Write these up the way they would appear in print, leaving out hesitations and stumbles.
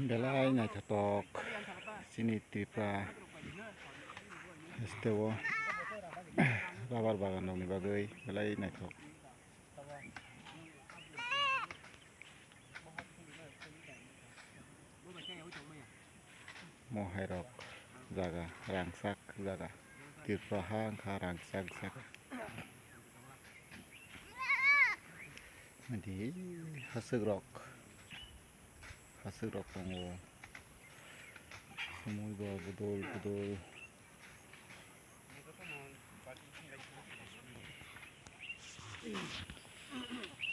Belai naitotok sini Tripura hastewo rabar bagan dong ni bagai belai naitok mohairok jaga rangsak jaga Tripura hangka rangsak jaga di hasegrok tongo semua budol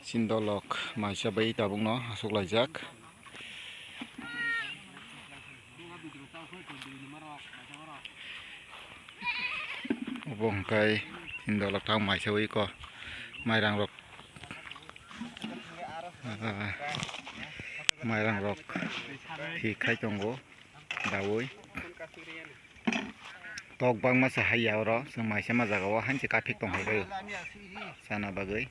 sindolok maisa bayi tabung no asuk lajak bongkai sindolok tang maisa bayi ko mairang rok thì khai tongo dawoi tok bang masa hayau ro semai sama jagawa hanci kapik tong hai sana bagai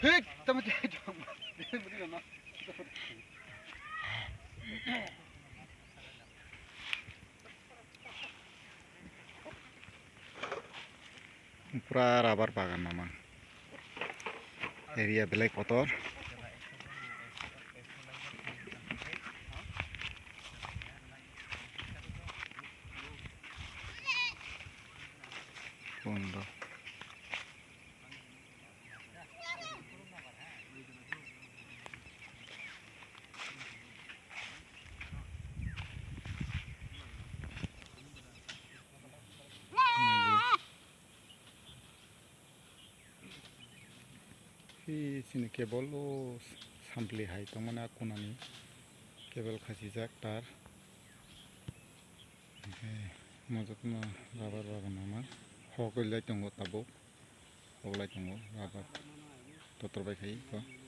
hek tamat pura rabar bagan memang area belai kotor pondok sini kebol sampli hai tongmana kunani kebel khasijak tar mojotno rabar bagan nama hokolai tongo tabuk hokolai tongo rabar totor bai khai ko